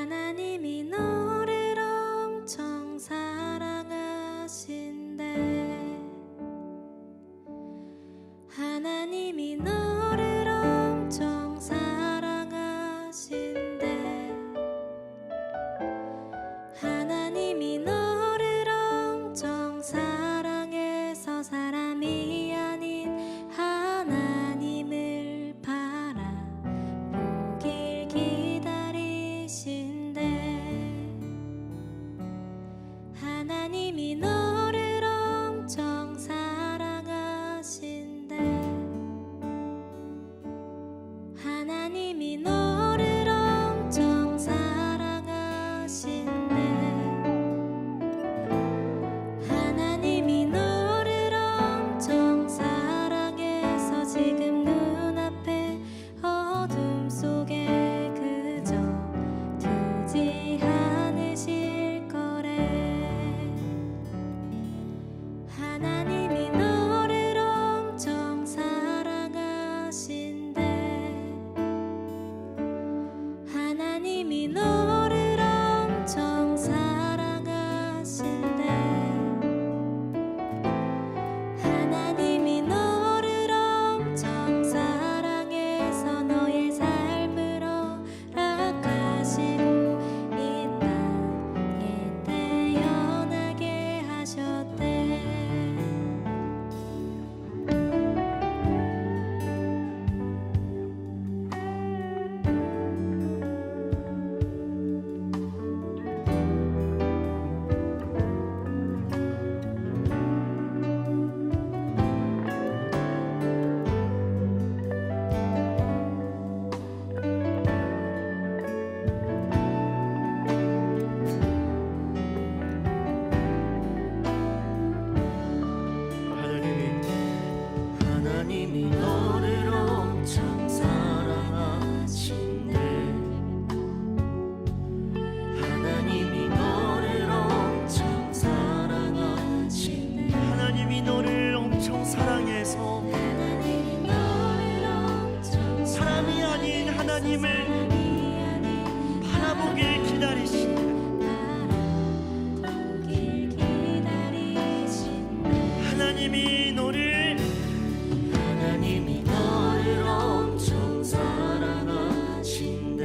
하나님이 너를 엄청 사랑하신대. 하나님이 너를 엄청 사랑하신대. 하나님이 너를 엄청 사랑해서 사람이 아닌 하나님을 바라보길 기다리신대. 하나님이 너를 엄청 사랑하신대. 하나님이 너를 엄청 사랑하신대. 하나님이 너를 엄청 사랑해서 지금 눈앞에 어둠 속에 그저 두지 않으실 거래. 하나님이 너를 엄청 사랑하신대. 하나님이 너를 엄청 사랑하신대. 하나님이 너를 엄청 사랑해서 너의 삶을 허락하시고 이 땅에 태어나게 하셨대. 하나님이 너를 엄청 사랑하신대. 하나님이 너를 엄청 사랑하신대. 하나님이 너를 엄청 사랑해서 하나님이 너를 엄청 사람이 아닌 하나님을 바라보길 기다리신대. 바라보길 기다리신대. 하나님이 너를 엄청 사랑하신대.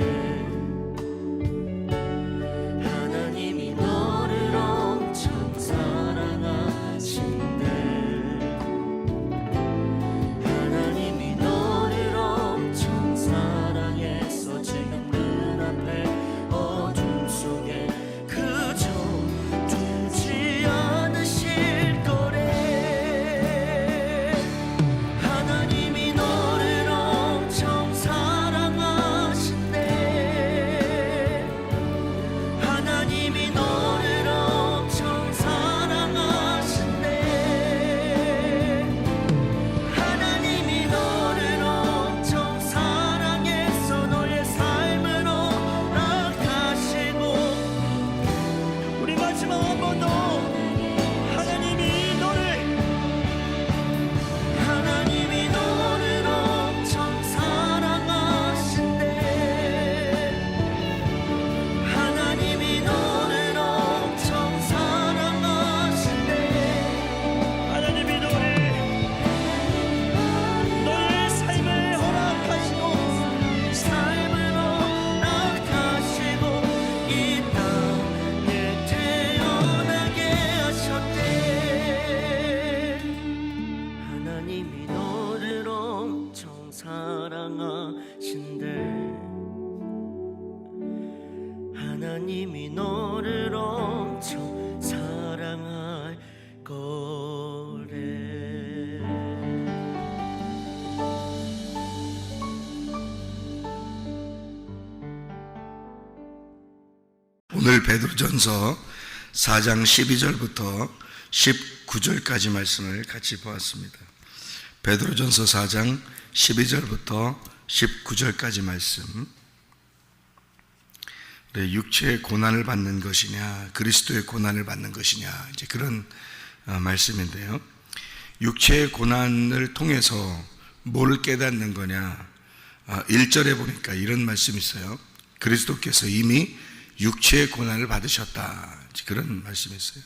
하나님이 너를 엄청 사랑하신대. 하나님이 너를 엄청 사랑해서 지금 눈앞에 어둠 속에 그저 두지 않으실 거래. 하나님이 너를 엄청 사랑하신대. 하나님이 너를 엄청 사랑하신대. 하나님이 너를 엄청 사랑해서 너의 삶을 허락하시고. 우리 마지막 한 번 더. 하나님이 너를 엄청 사랑하신대. 하나님이 너를 엄청 사랑하신대. 하나님이 너의 삶을 허락하시고 이 땅에 태어나게 하셨대. 하나님이 너를 엄청 사랑하신대. 하나님이 너를 엄청 사랑할 거래. 오늘 베드로전서 4장 12절부터 19절까지 말씀을 같이 보았습니다. 베드로전서 4장 12절부터 19절까지 말씀. 육체의 고난을 받는 것이냐, 그리스도의 고난을 받는 것이냐, 이제 그런 말씀인데요. 육체의 고난을 통해서 뭘 깨닫는 거냐? 1절에 보니까 이런 말씀이 있어요. 그리스도께서 이미 육체의 고난을 받으셨다. 그런 말씀이었어요.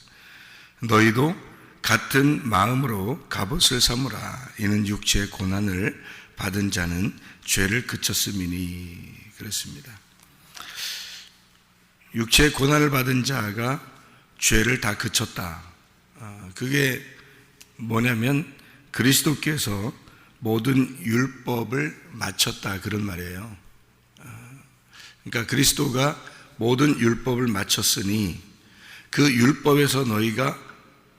너희도 같은 마음으로 갑옷을 삼으라. 이는 육체의 고난을 받은 자는 죄를 그쳤음이니. 그렇습니다. 육체의 고난을 받은 자가 죄를 다 그쳤다. 그게 뭐냐면 그리스도께서 모든 율법을 마쳤다, 그런 말이에요. 그러니까 그리스도가 모든 율법을 마쳤으니 그 율법에서 너희가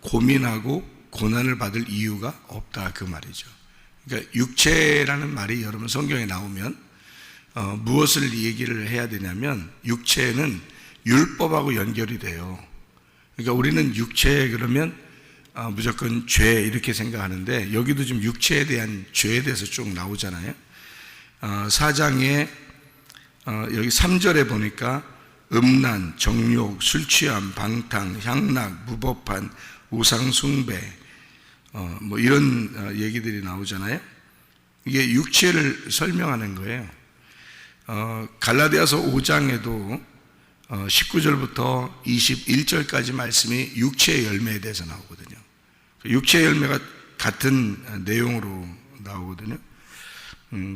고민하고 고난을 받을 이유가 없다, 그 말이죠. 그러니까 육체라는 말이 여러분 성경에 나오면 무엇을 얘기를 해야 되냐면 육체는 율법하고 연결이 돼요. 그러니까 우리는 육체 그러면 무조건 죄 이렇게 생각하는데 여기도 지금 육체에 대한 죄에 대해서 쭉 나오잖아요. 4장에 여기 3절에 보니까 음란, 정욕, 술취함, 방탕, 향락, 무법한, 우상숭배 뭐 이런 얘기들이 나오잖아요. 이게 육체를 설명하는 거예요. 갈라디아서 5장에도 19절부터 21절까지 말씀이 육체의 열매에 대해서 나오거든요. 육체의 열매가 같은 내용으로 나오거든요.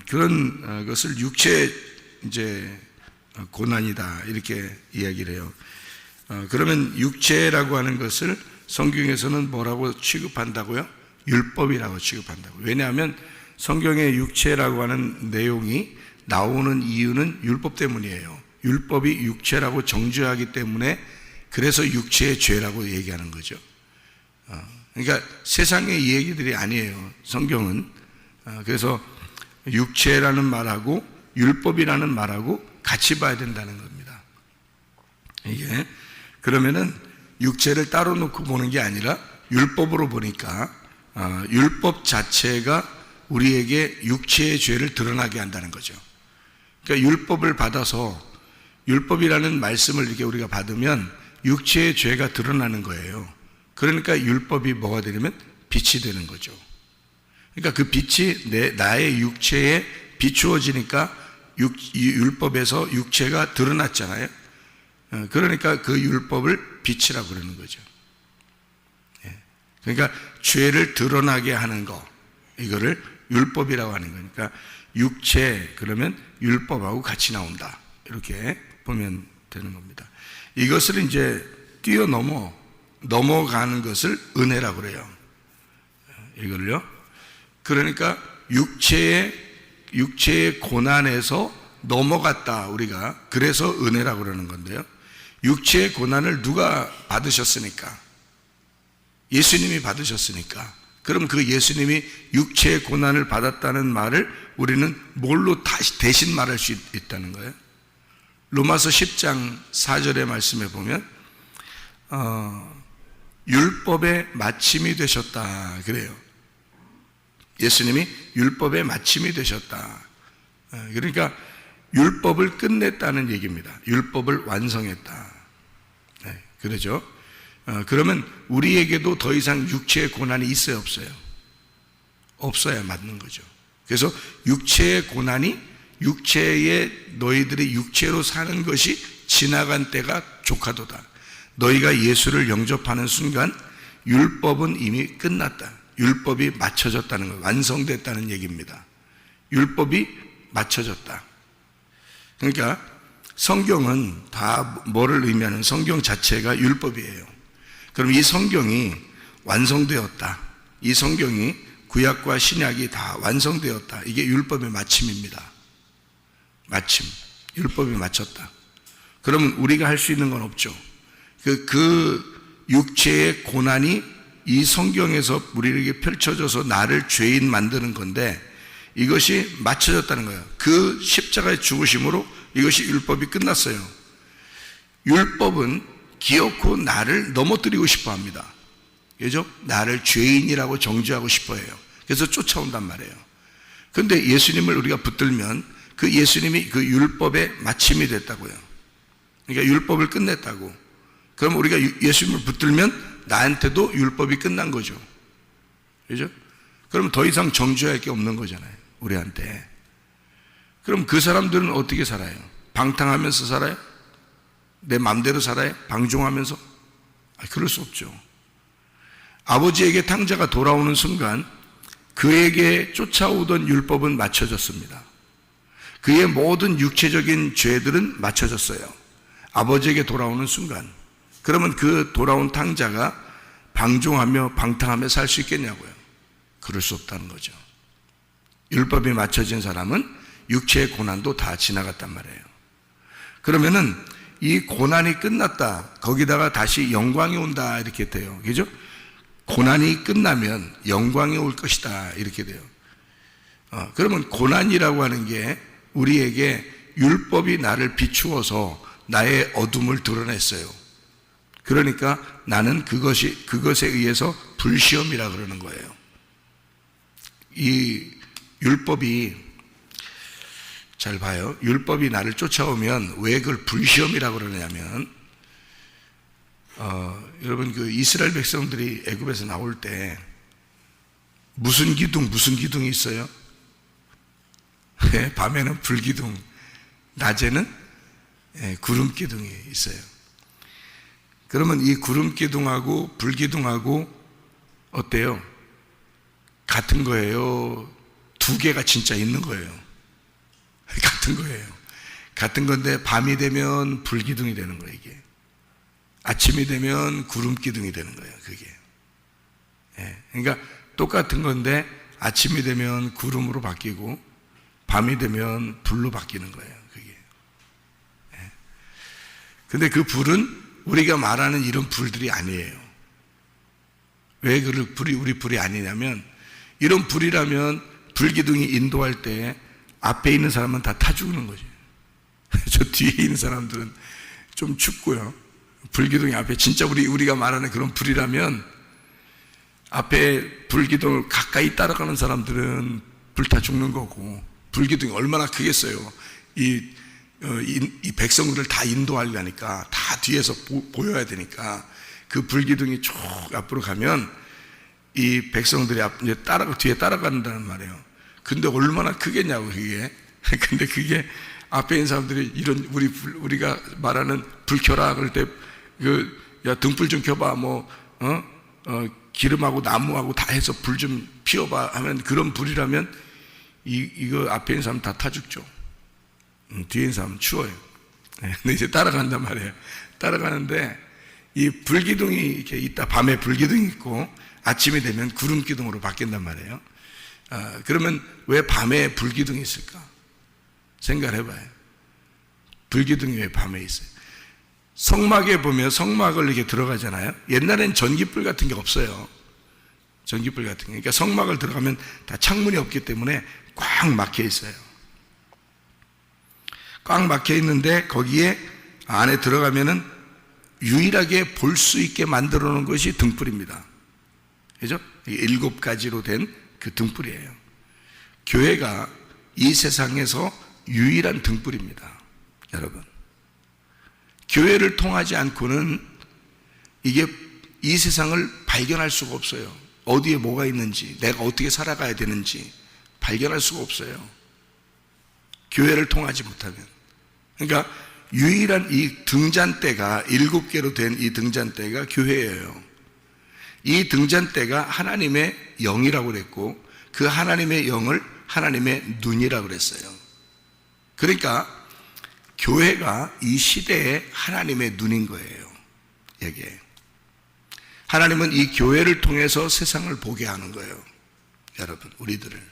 그런 것을 육체의 이제 고난이다 이렇게 이야기를 해요. 그러면 육체라고 하는 것을 성경에서는 뭐라고 취급한다고요? 율법이라고 취급한다고요. 왜냐하면 성경의 육체라고 하는 내용이 나오는 이유는 율법 때문이에요. 율법이 육체라고 정죄하기 때문에 그래서 육체의 죄라고 얘기하는 거죠. 그러니까 세상의 이 얘기들이 아니에요. 성경은. 그래서 육체라는 말하고 율법이라는 말하고 같이 봐야 된다는 겁니다. 이게 그러면은 육체를 따로 놓고 보는 게 아니라 율법으로 보니까 율법 자체가 우리에게 육체의 죄를 드러나게 한다는 거죠. 그러니까 율법을 받아서 율법이라는 말씀을 이렇게 우리가 받으면 육체의 죄가 드러나는 거예요. 그러니까 율법이 뭐가 되냐면 빛이 되는 거죠. 그러니까 그 빛이 나의 육체에 비추어지니까 율법에서 육체가 드러났잖아요. 그러니까 그 율법을 빛이라고 그러는 거죠. 그러니까 죄를 드러나게 하는 거, 이거를 율법이라고 하는 거니까 육체 그러면 율법하고 같이 나온다, 이렇게 보면 되는 겁니다. 이것을 이제 넘어가는 것을 은혜라고 그래요. 이걸요. 그러니까 육체의 고난에서 넘어갔다 우리가. 그래서 은혜라고 그러는 건데요. 육체의 고난을 누가 받으셨으니까? 예수님이 받으셨으니까. 그럼 그 예수님이 육체의 고난을 받았다는 말을 우리는 뭘로 다시 대신 말할 수 있다는 거예요? 로마서 10장 4절의 말씀에 보면 율법의 마침이 되셨다 그래요. 예수님이 율법의 마침이 되셨다. 그러니까 율법을 끝냈다는 얘기입니다. 율법을 완성했다. 그러죠. 그러면 우리에게도 더 이상 육체의 고난이 있어요, 없어요? 없어야 맞는 거죠. 그래서 육체의 고난이 너희들이 육체로 사는 것이 지나간 때가 조카도다. 너희가 예수를 영접하는 순간 율법은 이미 끝났다. 율법이 맞춰졌다는 거, 완성됐다는 얘기입니다. 율법이 맞춰졌다. 그러니까 성경은 다 뭐를 의미하는, 성경 자체가 율법이에요. 그럼 이 성경이 완성되었다. 이 성경이 구약과 신약이 다 완성되었다. 이게 율법의 마침입니다. 마침. 율법이 마쳤다. 그러면 우리가 할 수 있는 건 없죠. 그 육체의 고난이 이 성경에서 우리에게 펼쳐져서 나를 죄인 만드는 건데 이것이 맞춰졌다는 거예요. 그 십자가의 죽으심으로 이것이 율법이 끝났어요. 율법은 기어코 나를 넘어뜨리고 싶어 합니다. 그죠? 나를 죄인이라고 정죄하고 싶어 해요. 그래서 쫓아온단 말이에요. 그런데 예수님을 우리가 붙들면 그 예수님이 그 율법의 마침이 됐다고요. 그러니까 율법을 끝냈다고. 그럼 우리가 예수님을 붙들면 나한테도 율법이 끝난 거죠. 그죠? 그럼 더 이상 정죄할 게 없는 거잖아요, 우리한테. 그럼 그 사람들은 어떻게 살아요? 방탕하면서 살아요? 내 마음대로 살아요? 방종하면서? 그럴 수 없죠. 아버지에게 탕자가 돌아오는 순간 그에게 쫓아오던 율법은 맞춰졌습니다. 그의 모든 육체적인 죄들은 맞춰졌어요. 아버지에게 돌아오는 순간. 그러면 그 돌아온 탕자가 방종하며 방탕하며 살 수 있겠냐고요. 그럴 수 없다는 거죠. 율법이 맞춰진 사람은 육체의 고난도 다 지나갔단 말이에요. 그러면은 이 고난이 끝났다, 거기다가 다시 영광이 온다, 이렇게 돼요. 그죠? 고난이 끝나면 영광이 올 것이다, 이렇게 돼요. 그러면 고난이라고 하는 게 우리에게 율법이 나를 비추어서 나의 어둠을 드러냈어요. 그러니까 나는 그것에 의해서 불시험이라 그러는 거예요. 이 율법이, 잘 봐요. 율법이 나를 쫓아오면 왜 그걸 불시험이라고 그러냐면, 여러분 그 이스라엘 백성들이 애굽에서 나올 때 무슨 기둥이 있어요? 밤에는 불기둥, 낮에는 구름 기둥이 있어요. 그러면 이 구름 기둥하고 불기둥하고 어때요? 같은 거예요? 두 개가 진짜 있는 거예요? 같은 거예요. 같은 건데 밤이 되면 불기둥이 되는 거예요, 이게. 아침이 되면 구름 기둥이 되는 거예요, 그게. 그러니까 똑같은 건데 아침이 되면 구름으로 바뀌고 밤이 되면 불로 바뀌는 거예요, 그게. 근데 그 불은 우리가 말하는 이런 불들이 아니에요. 왜 우리 불이 아니냐면, 이런 불이라면 불기둥이 인도할 때 앞에 있는 사람은 다 타 죽는 거죠. 저 뒤에 있는 사람들은 좀 춥고요. 불기둥이 앞에 진짜 우리가 말하는 그런 불이라면 앞에 불기둥을 가까이 따라가는 사람들은 불타 죽는 거고, 불기둥이 얼마나 크겠어요. 이 백성들을 다 인도하려니까 다 뒤에서 보여야 되니까 그 불기둥이 쭉 앞으로 가면 이 백성들이 이제 뒤에 따라간다는 말이에요. 근데 얼마나 크겠냐고, 그게. 근데 그게 앞에 있는 사람들이 이런 우리가 말하는 불 켜라 그럴 때 야 등불 좀 켜봐, 기름하고 나무하고 다 해서 불 좀 피워봐 하면, 그런 불이라면 이거 앞에 있는 사람 다 타 죽죠. 뒤에 있는 사람은 추워요. 근데 이제 따라간단 말이에요. 따라가는데 이 불기둥이 이렇게 있다, 밤에 불기둥이 있고 아침이 되면 구름 기둥으로 바뀐단 말이에요. 그러면 왜 밤에 불기둥이 있을까? 생각을 해봐요. 불기둥이 왜 밤에 있어요? 성막에 보면 성막을 이렇게 들어가잖아요. 옛날엔 전기불 같은 게 없어요. 전기불 같은 게. 그러니까 성막을 들어가면 다 창문이 없기 때문에 꽉 막혀 있어요. 꽉 막혀 있는데 거기에 안에 들어가면은 유일하게 볼 수 있게 만들어 놓은 것이 등불입니다. 그죠? 7가지로 된 그 등불이에요. 교회가 이 세상에서 유일한 등불입니다, 여러분. 교회를 통하지 않고는 이게 이 세상을 발견할 수가 없어요. 어디에 뭐가 있는지, 내가 어떻게 살아가야 되는지 발견할 수가 없어요, 교회를 통하지 못하면. 그러니까 유일한 이 등잔대가 7개로 된 이 등잔대가 교회예요. 이 등잔대가 하나님의 영이라고 그랬고, 그 하나님의 영을 하나님의 눈이라고 그랬어요. 그러니까 교회가 이 시대에 하나님의 눈인 거예요, 이게. 하나님은 이 교회를 통해서 세상을 보게 하는 거예요, 여러분, 우리들을.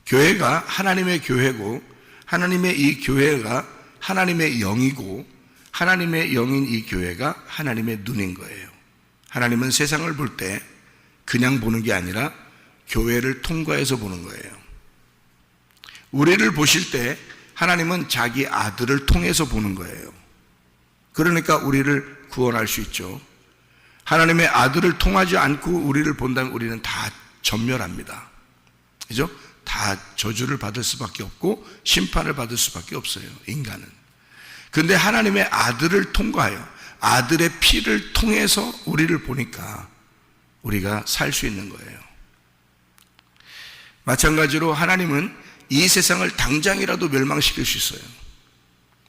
교회가 하나님의 교회고, 하나님의 이 교회가 하나님의 영이고, 하나님의 영인 이 교회가 하나님의 눈인 거예요. 하나님은 세상을 볼 때 그냥 보는 게 아니라 교회를 통과해서 보는 거예요. 우리를 보실 때 하나님은 자기 아들을 통해서 보는 거예요. 그러니까 우리를 구원할 수 있죠. 하나님의 아들을 통하지 않고 우리를 본다면 우리는 다 전멸합니다. 그죠? 다 저주를 받을 수밖에 없고 심판을 받을 수밖에 없어요, 인간은. 그런데 하나님의 아들을 통과하여 아들의 피를 통해서 우리를 보니까 우리가 살 수 있는 거예요. 마찬가지로 하나님은 이 세상을 당장이라도 멸망시킬 수 있어요.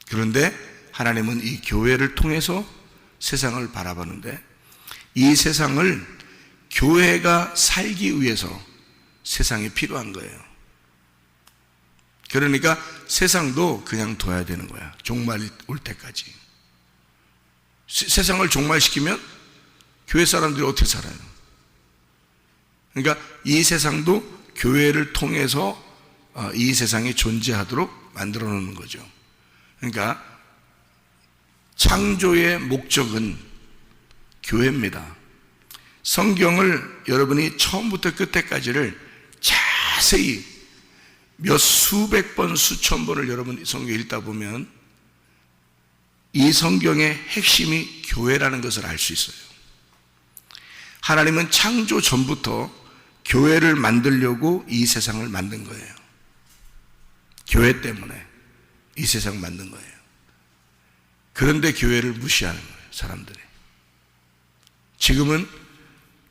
그런데 하나님은 이 교회를 통해서 세상을 바라보는데, 이 세상을 교회가 살기 위해서 세상이 필요한 거예요. 그러니까 세상도 그냥 둬야 되는 거야. 종말 올 때까지. 세상을 종말시키면 교회 사람들이 어떻게 살아요? 그러니까 이 세상도 교회를 통해서 이 세상이 존재하도록 만들어 놓는 거죠. 그러니까 창조의 목적은 교회입니다. 성경을 여러분이 처음부터 끝에까지를 자세히 몇 수백 번, 수천 번을 여러분 성경 읽다 보면 이 성경의 핵심이 교회라는 것을 알 수 있어요. 하나님은 창조 전부터 교회를 만들려고 이 세상을 만든 거예요. 교회 때문에 이 세상을 만든 거예요. 그런데 교회를 무시하는 거예요, 사람들이. 지금은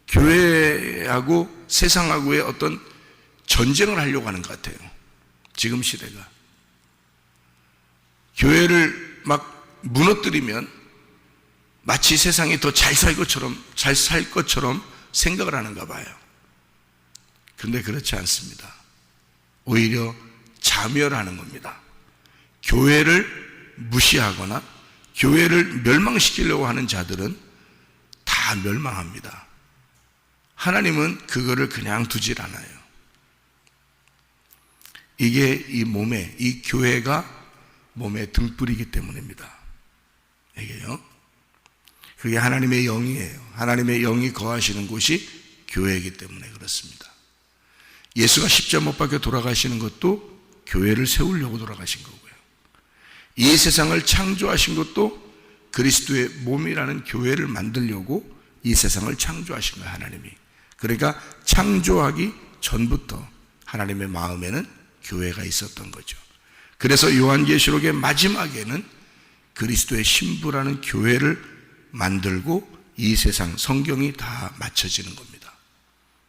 교회하고 세상하고의 어떤 전쟁을 하려고 하는 것 같아요. 지금 시대가. 교회를 막 무너뜨리면 마치 세상이 더 잘 살 것처럼 생각을 하는가 봐요. 그런데 그렇지 않습니다. 오히려 자멸하는 겁니다. 교회를 무시하거나 교회를 멸망시키려고 하는 자들은 다 멸망합니다. 하나님은 그거를 그냥 두질 않아요. 이게 이 교회가 몸의 등불이기 때문입니다. 이게요. 그게 하나님의 영이에요. 하나님의 영이 거하시는 곳이 교회이기 때문에 그렇습니다. 예수가 십자가 못 박혀 돌아가시는 것도 교회를 세우려고 돌아가신 거고요. 이 세상을 창조하신 것도 그리스도의 몸이라는 교회를 만들려고 이 세상을 창조하신 거예요, 하나님이. 그러니까 창조하기 전부터 하나님의 마음에는 교회가 있었던 거죠. 그래서 요한계시록의 마지막에는 그리스도의 신부라는 교회를 만들고 이 세상 성경이 다 맞춰지는 겁니다.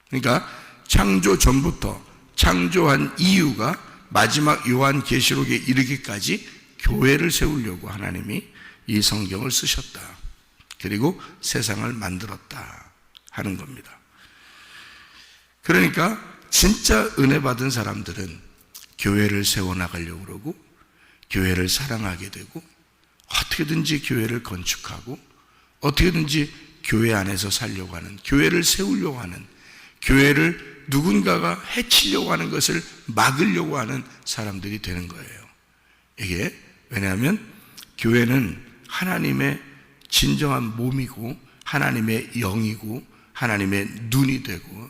그러니까 창조 전부터 창조한 이유가 마지막 요한계시록에 이르기까지 교회를 세우려고 하나님이 이 성경을 쓰셨다. 그리고 세상을 만들었다 하는 겁니다. 그러니까 진짜 은혜 받은 사람들은 교회를 세워나가려고 그러고 교회를 사랑하게 되고 어떻게든지 교회를 건축하고 어떻게든지 교회 안에서 살려고 하는, 교회를 세우려고 하는, 교회를 누군가가 해치려고 하는 것을 막으려고 하는 사람들이 되는 거예요. 이게 왜냐하면 교회는 하나님의 진정한 몸이고 하나님의 영이고 하나님의 눈이 되고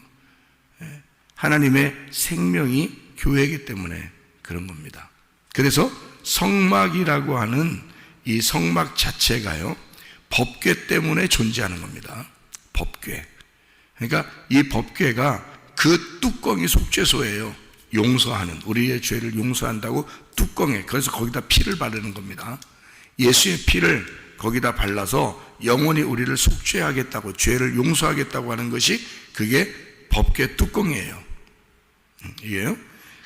하나님의 생명이 교회이기 때문에 그런 겁니다. 그래서 성막이라고 하는 이 성막 자체가요, 법궤 때문에 존재하는 겁니다. 법궤. 그러니까 이 법궤가 그 뚜껑이 속죄소예요. 용서하는, 우리의 죄를 용서한다고 뚜껑에, 그래서 거기다 피를 바르는 겁니다. 예수의 피를 거기다 발라서 영원히 우리를 속죄하겠다고, 죄를 용서하겠다고 하는 것이 그게 법궤 뚜껑이에요. 이게요?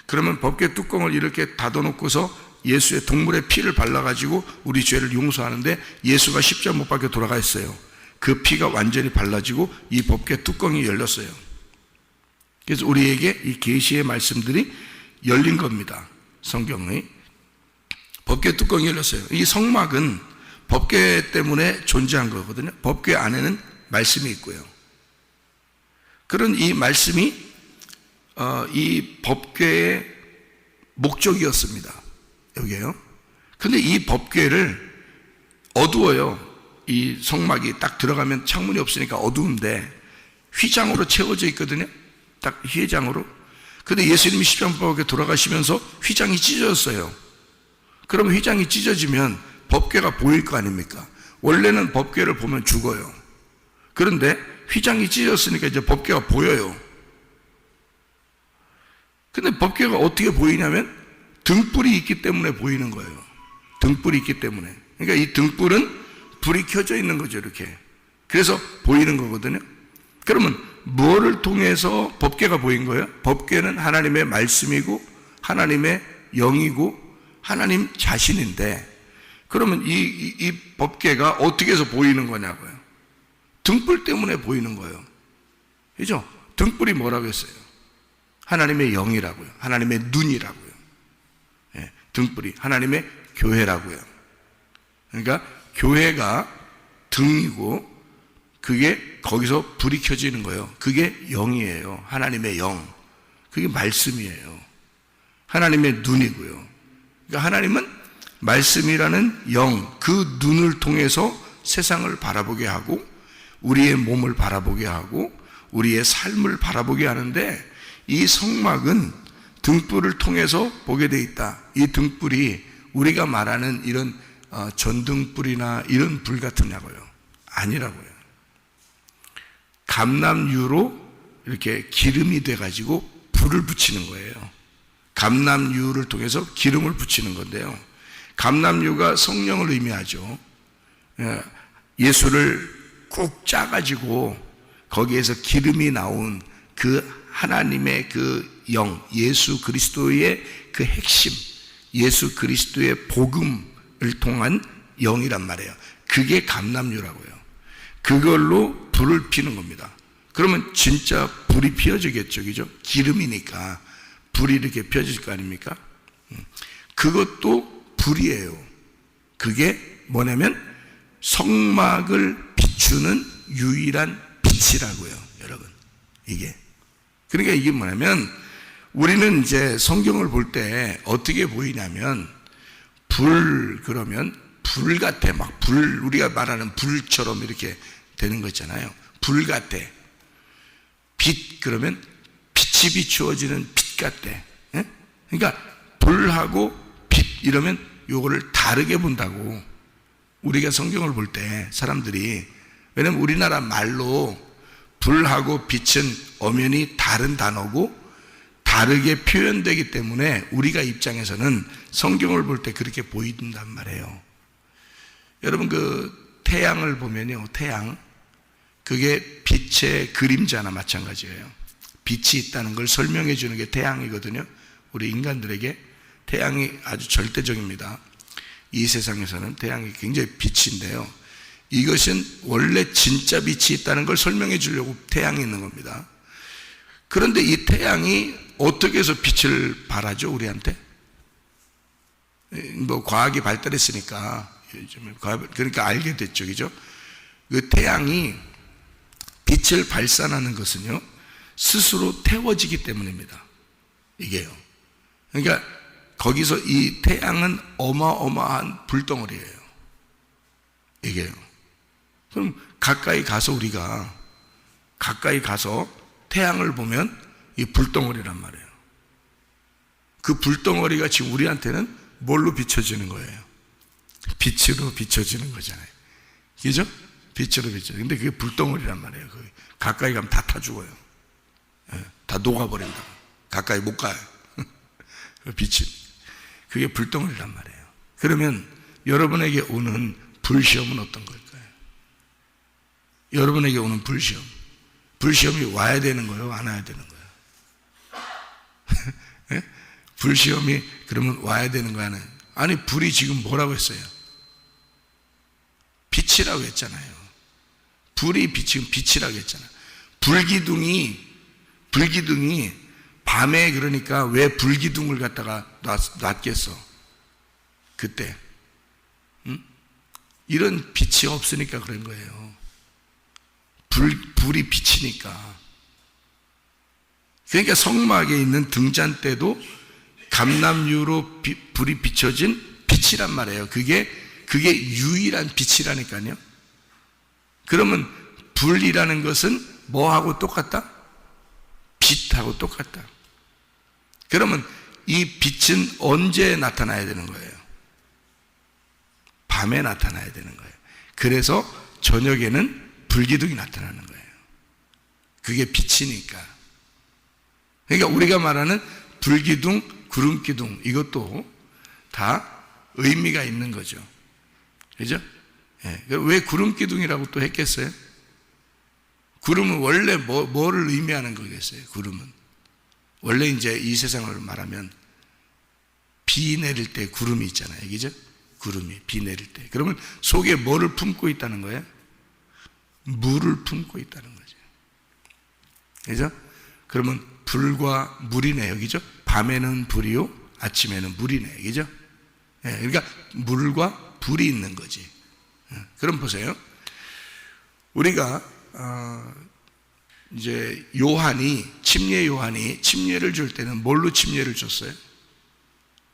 그러면 법궤 뚜껑을 이렇게 닫아놓고서 예수의 동물의 피를 발라가지고 우리 죄를 용서하는데, 예수가 십자가 못 박혀 돌아갔어요. 그 피가 완전히 발라지고 이 법궤 뚜껑이 열렸어요. 그래서 우리에게 이 계시의 말씀들이 열린 겁니다. 성경의 법궤 뚜껑이 열렸어요. 이 성막은 법궤 때문에 존재한 거거든요. 법궤 안에는 말씀이 있고요. 그런 이 말씀이 이 법궤의 목적이었습니다. 여기에요. 근데 이 법궤를 어두워요. 이 성막이 딱 들어가면 창문이 없으니까 어두운데 휘장으로 채워져 있거든요. 딱 휘장으로. 근데 예수님이 십자가에 돌아가시면서 휘장이 찢어졌어요. 그러면 휘장이 찢어지면 법궤가 보일 거 아닙니까? 원래는 법궤를 보면 죽어요. 그런데 휘장이 찢어졌으니까 이제 법궤가 보여요. 근데 법궤가 어떻게 보이냐면 등불이 있기 때문에 보이는 거예요. 등불이 있기 때문에. 그러니까 이 등불은 불이 켜져 있는 거죠, 이렇게. 그래서 보이는 거거든요. 그러면 무엇을 통해서 법궤가 보인 거예요? 법궤는 하나님의 말씀이고 하나님의 영이고 하나님 자신인데, 그러면 이 법궤가 어떻게 해서 보이는 거냐고요. 등불 때문에 보이는 거예요. 그죠? 등불이 뭐라고 했어요? 하나님의 영이라고요. 하나님의 눈이라고요. 예, 등불이 하나님의 교회라고요. 그러니까 교회가 등이고 그게 거기서 불이 켜지는 거예요. 그게 영이에요. 하나님의 영. 그게 말씀이에요. 하나님의 눈이고요. 그러니까 하나님은 말씀이라는 영, 그 눈을 통해서 세상을 바라보게 하고 우리의 몸을 바라보게 하고 우리의 삶을 바라보게 하는데, 이 성막은 등불을 통해서 보게 돼 있다. 이 등불이 우리가 말하는 이런 전등불이나 이런 불 같으냐고요? 아니라고요. 감람유로 이렇게 기름이 돼가지고 불을 붙이는 거예요. 감람유를 통해서 기름을 붙이는 건데요. 감람유가 성령을 의미하죠. 예수를 꾹 짜가지고 거기에서 기름이 나온 그 하나님의 그 영, 예수 그리스도의 그 핵심, 예수 그리스도의 복음을 통한 영이란 말이에요. 그게 감람유라고요. 그걸로 불을 피는 겁니다. 그러면 진짜 불이 피어지겠죠, 그죠? 기름이니까 불이 이렇게 피어질 거 아닙니까? 그것도 불이에요. 그게 뭐냐면 성막을 비추는 유일한 빛이라고요, 여러분. 이게. 그러니까 이게 뭐냐면 우리는 이제 성경을 볼 때 어떻게 보이냐면 불 그러면 불 같아. 막 불, 우리가 말하는 불처럼 이렇게 되는 거 있잖아요. 불 같아. 빛 그러면 빛이 비추어지는 빛 같대. 예? 그러니까 불하고 빛 이러면 요거를 다르게 본다고. 우리가 성경을 볼 때 사람들이, 왜냐면 우리나라 말로 불하고 빛은 엄연히 다른 단어고 다르게 표현되기 때문에 우리가 입장에서는 성경을 볼 때 그렇게 보인단 말이에요. 여러분 그 태양을 보면요, 태양 그게 빛의 그림자나 마찬가지예요. 빛이 있다는 걸 설명해 주는 게 태양이거든요. 우리 인간들에게 태양이 아주 절대적입니다. 이 세상에서는 태양이 굉장히 빛인데요, 이것은 원래 진짜 빛이 있다는 걸 설명해 주려고 태양이 있는 겁니다. 그런데 이 태양이 어떻게 해서 빛을 발하죠, 우리한테? 뭐 과학이 발달했으니까 요즘 그러니까 알게 됐죠, 그죠? 그 태양이 빛을 발산하는 것은요 스스로 태워지기 때문입니다. 이게요. 그러니까 거기서 이 태양은 어마어마한 불덩어리예요. 이게요. 그럼 가까이 가서 우리가 가까이 가서 태양을 보면 이 불덩어리란 말이에요. 그 불덩어리가 지금 우리한테는 뭘로 비춰지는 거예요? 빛으로 비춰지는 거잖아요. 그죠? 빛으로 비춰. 근데 그게 불덩어리란 말이에요. 가까이 가면 다 타 죽어요. 다 녹아버린다. 가까이 못 가요. 빛이. 그게 불덩어리란 말이에요. 그러면 여러분에게 오는 불시험은 어떤 걸까요? 여러분에게 오는 불시험. 불시험이 와야 되는 거예요? 안 와야 되는 거예요? 네? 불시험이 그러면 와야 되는 거 아니에요? 아니, 불이 지금 뭐라고 했어요? 빛이라고 했잖아요. 불이 지금 빛이라고 했잖아요. 불기둥이 밤에, 그러니까 왜 불기둥을 갖다가 놨겠어? 그때. 응? 이런 빛이 없으니까 그런 거예요. 불이 비치니까. 그러니까 성막에 있는 등잔대도 감람유로 불이 비춰진 빛이란 말이에요. 그게 유일한 빛이라니까요. 그러면 불이라는 것은 뭐하고 똑같다? 빛하고 똑같다. 그러면 이 빛은 언제 나타나야 되는 거예요? 밤에 나타나야 되는 거예요. 그래서 저녁에는 불기둥이 나타나는 거예요. 그게 빛이니까. 그러니까 우리가 말하는 불기둥, 구름기둥, 이것도 다 의미가 있는 거죠. 그죠? 예. 왜 구름기둥이라고 또 했겠어요? 구름은 원래 뭐를 의미하는 거겠어요? 구름은 원래 이제 이 세상을 말하면 비 내릴 때 구름이 있잖아요, 그죠? 구름이 비 내릴 때. 그러면 속에 뭐를 품고 있다는 거예요? 물을 품고 있다는 거죠. 그죠? 그러면 불과 물이네요. 그죠? 밤에는 불이요, 아침에는 물이네요. 그죠? 예, 그러니까 물과 불이 있는 거지. 그럼 보세요. 우리가 이제 침례 요한이 침례를 줄 때는 뭘로 침례를 줬어요?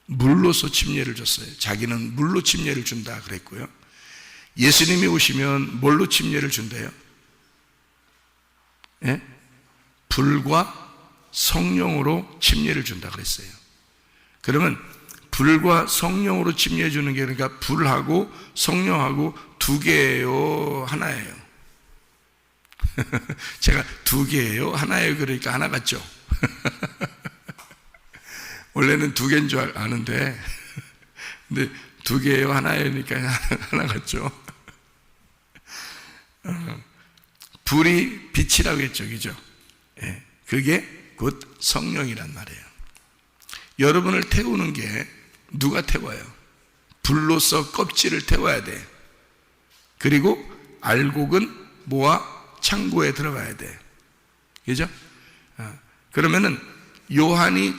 물로서 침례를 줬어요. 자기는 물로 침례를 준다 그랬고요. 예수님이 오시면 뭘로 침례를 준대요? 예? 불과 성령으로 침례를 준다 그랬어요. 그러면 불과 성령으로 침례 주는 게, 그러니까 불하고 성령하고 두 개예요, 하나예요? 제가 두 개예요, 하나예요? 그러니까 하나 같죠? 원래는 두 개인 줄 아는데, 근데 두 개예요, 하나예요니까 하나 같죠? 불이 빛이라고 했죠, 그죠? 예, 그게 곧 성령이란 말이에요. 여러분을 태우는 게 누가 태워요? 불로서 껍질을 태워야 돼. 그리고 알곡은 모아 창고에 들어가야 돼. 그죠? 그러면은 요한이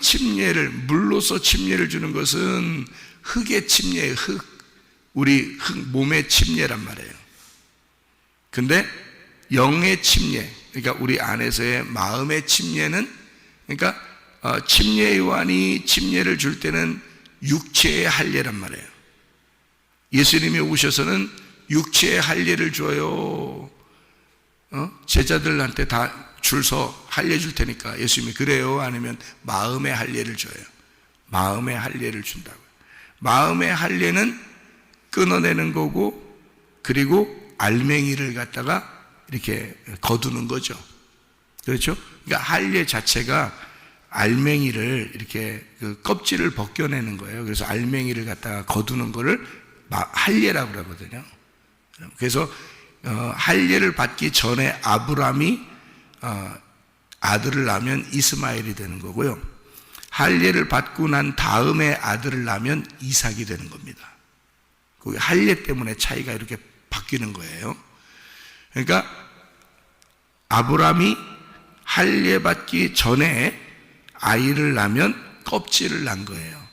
물로서 침례를 주는 것은 흙의 침례예요. 우리 몸의 침례란 말이에요. 근데 영의 침례, 그러니까 우리 안에서의 마음의 침례는, 그러니까 침례 요한이 침례를 줄 때는 육체의 할례란 말이에요. 예수님이 오셔서는 육체의 할례를 줘요. 제자들한테 다 줄 서 할례 줄 테니까 예수님이 그래요? 아니면 마음의 할례를 줘요? 마음의 할례를 준다고요. 마음의 할례는 끊어내는 거고, 그리고 알맹이를 갖다가 이렇게 거두는 거죠. 그렇죠? 그러니까 할례 자체가 알맹이를 이렇게 그 껍질을 벗겨내는 거예요. 그래서 알맹이를 갖다가 거두는 거를 할례라고 그러거든요. 그래서 할례를 받기 전에 아브라함이 아들을 낳으면 이스마엘이 되는 거고요. 할례를 받고 난 다음에 아들을 낳으면 이삭이 되는 겁니다. 그 할례 때문에 차이가 이렇게 바뀌는 거예요. 그러니까 아브라함이 할례 받기 전에 아이를 낳으면 껍질을 낳은 거예요.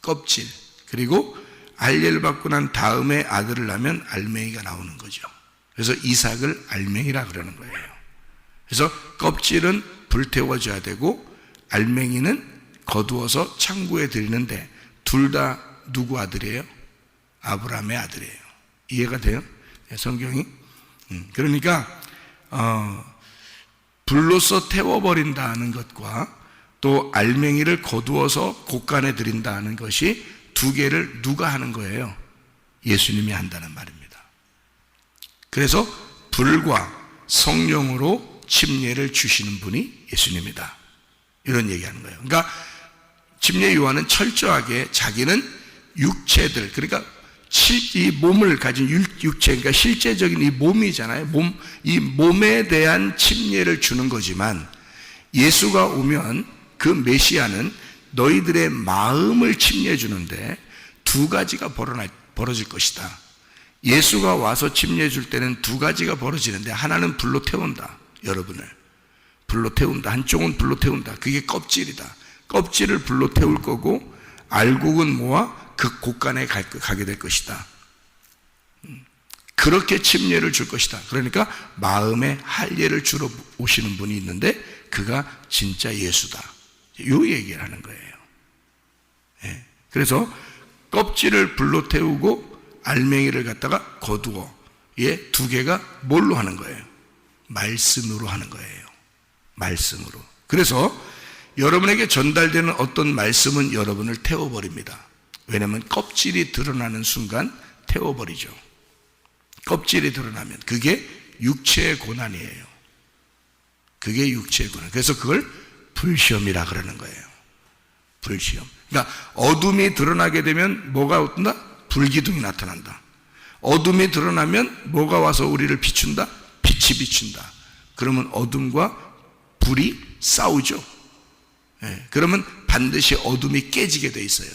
껍질. 그리고 할례를 받고 난 다음에 아들을 낳으면 알맹이가 나오는 거죠. 그래서 이삭을 알맹이라 그러는 거예요. 그래서 껍질은 불태워줘야 되고 알맹이는 거두어서 창고에 드리는데, 둘 다 누구 아들이에요? 아브라함의 아들이에요. 이해가 돼요? 성경이? 그러니까 불로서 태워버린다는 것과 또 알맹이를 거두어서 곳간에 드린다는 것이 두 개를 누가 하는 거예요? 예수님이 한다는 말입니다. 그래서 불과 성령으로 침례를 주시는 분이 예수님이다, 이런 얘기하는 거예요. 그러니까 침례 요한은 철저하게 자기는 육체들, 그러니까 이 몸을 가진 육체, 그러니까 실제적인 이 몸이잖아요. 이 몸에 대한 침례를 주는 거지만, 예수가 오면 그 메시아는 너희들의 마음을 침례 주는데 두 가지가 벌어질 것이다. 예수가 와서 침례 줄 때는 두 가지가 벌어지는데, 하나는 불로 태운다. 여러분을 불로 태운다. 한쪽은 불로 태운다. 그게 껍질이다. 껍질을 불로 태울 거고, 알곡은 모아 그 곳간에 가게 될 것이다. 그렇게 침례를 줄 것이다. 그러니까 마음의 할례를 주러 오시는 분이 있는데, 그가 진짜 예수다. 이 얘기를 하는 거예요. 예. 그래서 껍질을 불로 태우고 알맹이를 갖다가 거두어, 두 개가 뭘로 하는 거예요? 말씀으로 하는 거예요. 말씀으로. 그래서 여러분에게 전달되는 어떤 말씀은 여러분을 태워버립니다. 왜냐하면 껍질이 드러나는 순간 태워버리죠. 껍질이 드러나면 그게 육체의 고난이에요. 그게 육체의 고난. 그래서 그걸 불시험이라 그러는 거예요. 불시험. 그러니까 어둠이 드러나게 되면 뭐가 온다? 불기둥이 나타난다. 어둠이 드러나면 뭐가 와서 우리를 비춘다? 빛이 비춘다. 그러면 어둠과 불이 싸우죠. 그러면 반드시 어둠이 깨지게 돼 있어요.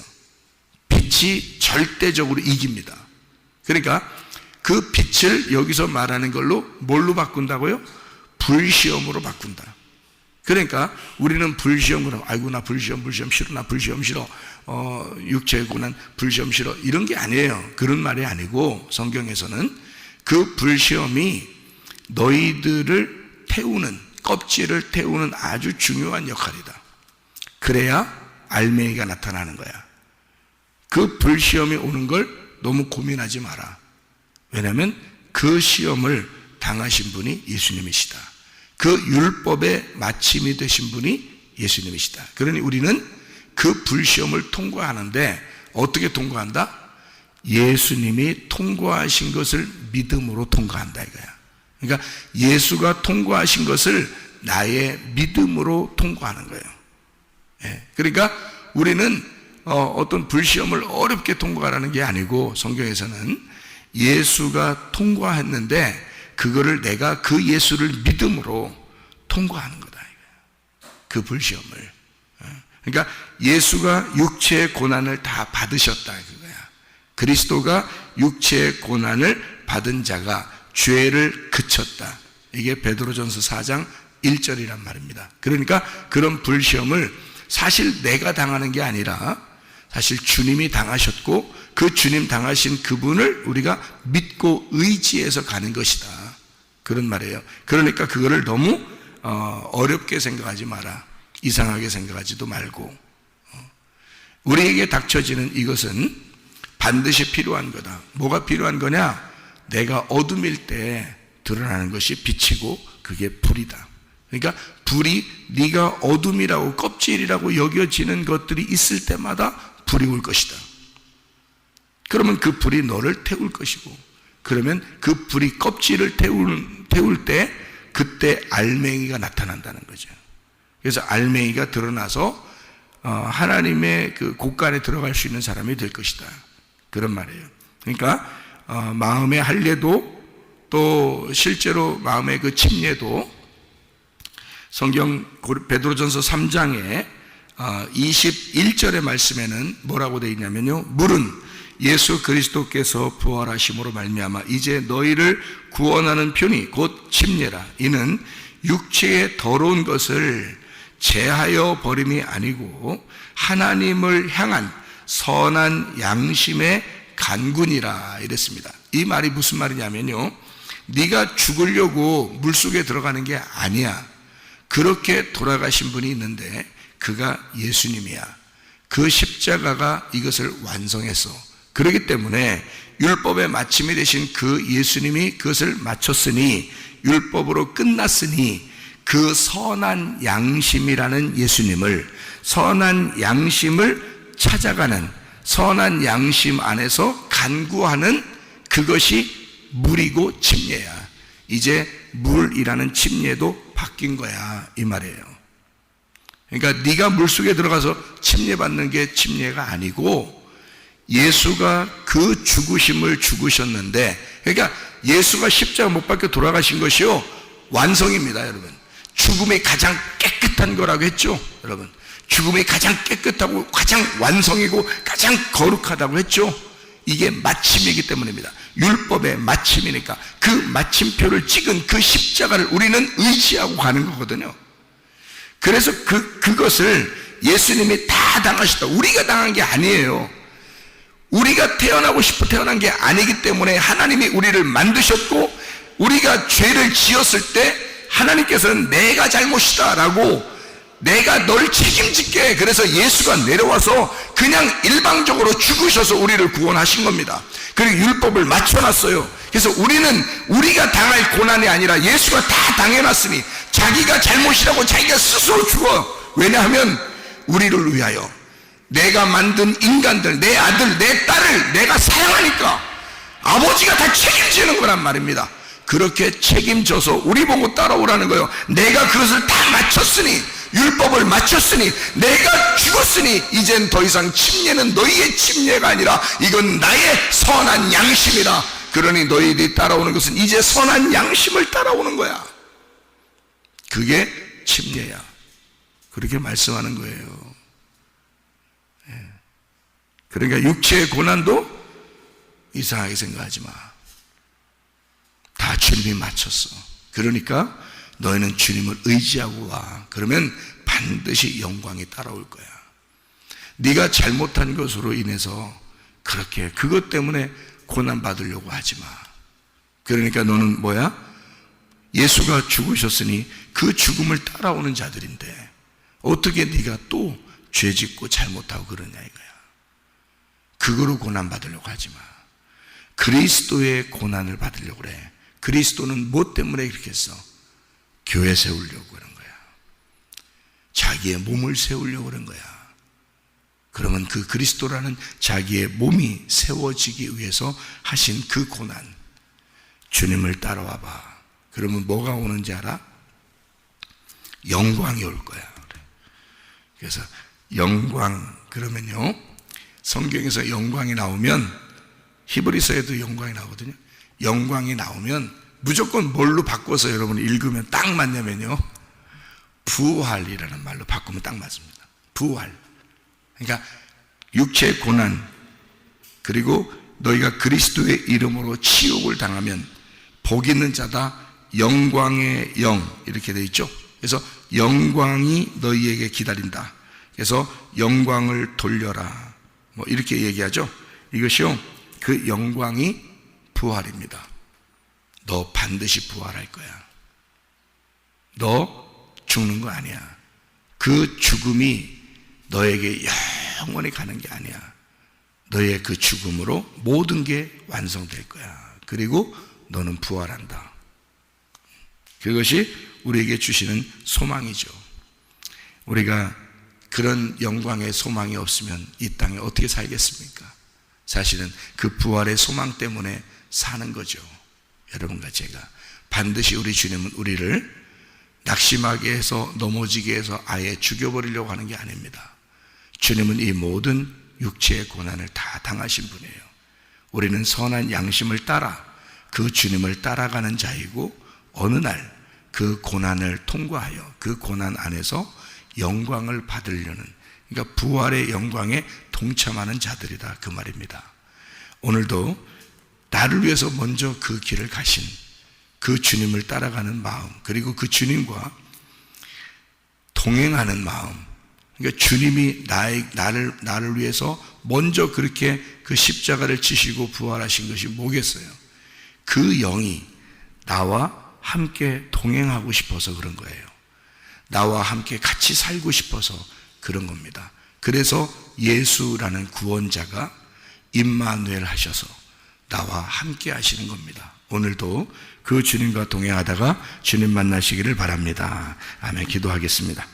빛이 빛이 절대적으로 이깁니다. 그러니까 그 빛을 여기서 말하는 걸로 뭘로 바꾼다고요? 불시험으로 바꾼다. 그러니까 우리는 불시험으로 아이고 나 불시험 싫어, 나 불시험 싫어, 육체의 고난 불시험 싫어, 이런 게 아니에요. 그런 말이 아니고 성경에서는 그 불시험이 너희들을 태우는, 껍질을 태우는 아주 중요한 역할이다. 그래야 알맹이가 나타나는 거야. 그 불시험이 오는 걸 너무 고민하지 마라. 왜냐하면 그 시험을 당하신 분이 예수님이시다. 그 율법의 마침이 되신 분이 예수님이시다. 그러니 우리는 그 불시험을 통과하는데 어떻게 통과한다? 예수님이 통과하신 것을 믿음으로 통과한다 이거야. 그러니까 예수가 통과하신 것을 나의 믿음으로 통과하는 거예요. 그러니까 우리는 어떤 불시험을 어렵게 통과하라는 게 아니고 성경에서는 예수가 통과했는데 그거를 내가 그 예수를 믿음으로 통과하는 거다. 그 불시험을. 그러니까 예수가 육체의 고난을 다 받으셨다 그거야. 그리스도가 육체의 고난을 받은 자가 죄를 그쳤다. 이게 베드로전서 4장 1절이란 말입니다. 그러니까 그런 불시험을 사실 내가 당하는 게 아니라 사실 주님이 당하셨고 그 주님 당하신 그분을 우리가 믿고 의지해서 가는 것이다. 그런 말이에요. 그러니까 그거를 너무 어렵게 생각하지 마라. 이상하게 생각하지도 말고 우리에게 닥쳐지는 이것은 반드시 필요한 거다. 뭐가 필요한 거냐? 내가 어둠일 때 드러나는 것이 빛이고 그게 불이다. 그러니까 불이 네가 어둠이라고 껍질이라고 여겨지는 것들이 있을 때마다 불이 올 것이다. 그러면 그 불이 너를 태울 것이고 그러면 그 불이 껍질을 태울 때 그때 알맹이가 나타난다는 거죠. 그래서 알맹이가 드러나서 하나님의 그 곳간에 들어갈 수 있는 사람이 될 것이다. 그런 말이에요. 그러니까 마음의 할례도 또 실제로 마음의 그 침례도 성경 베드로전서 3장에 21절의 말씀에는 뭐라고 되어 있냐면요, 물은 예수 그리스도께서 부활하심으로 말미암아 이제 너희를 구원하는 편이 곧 침례라. 이는 육체의 더러운 것을 제하여 버림이 아니고 하나님을 향한 선한 양심의 간군이라 이랬습니다. 이 말이 무슨 말이냐면요, 네가 죽으려고 물속에 들어가는 게 아니야. 그렇게 돌아가신 분이 있는데 그가 예수님이야. 그 십자가가 이것을 완성했어. 그렇기 때문에 율법의 마침이 되신 그 예수님이 그것을 마쳤으니 율법으로 끝났으니 그 선한 양심이라는 예수님을, 선한 양심을 찾아가는, 선한 양심 안에서 간구하는 그것이 물이고 침례야. 이제 물이라는 침례도 바뀐 거야 이 말이에요. 그러니까 네가 물속에 들어가서 침례받는 게 침례가 아니고 예수가 그 죽으심을 죽으셨는데, 그러니까 예수가 십자가 못 박혀 돌아가신 것이요 완성입니다. 여러분, 죽음이 가장 깨끗한 거라고 했죠. 여러분, 죽음이 가장 깨끗하고 가장 완성이고 가장 거룩하다고 했죠. 이게 마침이기 때문입니다. 율법의 마침이니까 그 마침표를 찍은 그 십자가를 우리는 의지하고 가는 거거든요. 그래서 그것을 예수님이 다 당하셨다. 우리가 당한 게 아니에요. 우리가 태어나고 싶어 태어난 게 아니기 때문에 하나님이 우리를 만드셨고, 우리가 죄를 지었을 때 하나님께서는 내가 잘못이다 라고, 내가 널 책임질게, 그래서 예수가 내려와서 그냥 일방적으로 죽으셔서 우리를 구원하신 겁니다. 그리고 율법을 맞춰놨어요. 그래서 우리는 우리가 당할 고난이 아니라 예수가 다 당해놨으니 자기가 잘못이라고 자기가 스스로 죽어. 왜냐하면 우리를 위하여, 내가 만든 인간들, 내 아들, 내 딸을 내가 사랑하니까 아버지가 다 책임지는 거란 말입니다. 그렇게 책임져서 우리 보고 따라오라는 거예요. 내가 그것을 다 마쳤으니, 율법을 마쳤으니, 내가 죽었으니 이젠 더 이상 침례는 너희의 침례가 아니라 이건 나의 선한 양심이라. 그러니 너희들이 따라오는 것은 이제 선한 양심을 따라오는 거야. 그게 침례야. 그렇게 말씀하는 거예요. 그러니까 육체의 고난도 이상하게 생각하지 마. 다 주님이 맞췄어. 그러니까 너희는 주님을 의지하고 와. 그러면 반드시 영광이 따라올 거야. 네가 잘못한 것으로 인해서 그렇게 그것 때문에 고난 받으려고 하지 마. 그러니까 너는 뭐야? 예수가 죽으셨으니 그 죽음을 따라오는 자들인데 어떻게 네가 또 죄짓고 잘못하고 그러냐 이거야. 그거로 고난 받으려고 하지 마. 그리스도의 고난을 받으려고 그래. 그리스도는 뭐 때문에 그렇게 했어? 교회 세우려고 그런 거야. 자기의 몸을 세우려고 그런 거야. 그러면 그 그리스도라는 자기의 몸이 세워지기 위해서 하신 그 고난, 주님을 따라와 봐. 그러면 뭐가 오는지 알아? 영광이 올 거야. 그래서 영광, 그러면요, 성경에서 영광이 나오면 히브리서에도 영광이 나오거든요. 영광이 나오면 무조건 뭘로 바꿔서 여러분 읽으면 딱 맞냐면요, 부활이라는 말로 바꾸면 딱 맞습니다. 부활. 그러니까 육체의 고난, 그리고 너희가 그리스도의 이름으로 치욕을 당하면 복 있는 자다, 영광의 영, 이렇게 되어 있죠. 그래서 영광이 너희에게 기다린다. 그래서 영광을 돌려라, 뭐 이렇게 얘기하죠. 이것이요, 그 영광이 부활입니다. 너 반드시 부활할 거야. 너 죽는 거 아니야. 그 죽음이 너에게 영원히 가는 게 아니야. 너의 그 죽음으로 모든 게 완성될 거야. 그리고 너는 부활한다. 그것이 우리에게 주시는 소망이죠. 우리가 그런 영광의 소망이 없으면 이 땅에 어떻게 살겠습니까? 사실은 그 부활의 소망 때문에 사는 거죠. 여러분과 제가 반드시 우리 주님은 우리를 낙심하게 해서 넘어지게 해서 아예 죽여버리려고 하는 게 아닙니다. 주님은 이 모든 육체의 고난을 다 당하신 분이에요. 우리는 선한 양심을 따라 그 주님을 따라가는 자이고 어느 날 그 고난을 통과하여 그 고난 안에서 영광을 받으려는, 그러니까 부활의 영광에 동참하는 자들이다, 그 말입니다. 오늘도 나를 위해서 먼저 그 길을 가신 그 주님을 따라가는 마음, 그리고 그 주님과 동행하는 마음, 그러니까 주님이 나를 위해서 먼저 그렇게 그 십자가를 지시고 부활하신 것이 뭐겠어요? 그 영이 나와 함께 동행하고 싶어서 그런 거예요. 나와 함께 같이 살고 싶어서 그런 겁니다. 그래서 예수라는 구원자가 임마누엘 하셔서 나와 함께 하시는 겁니다. 오늘도 그 주님과 동행하다가 주님 만나시기를 바랍니다. 아멘. 기도하겠습니다.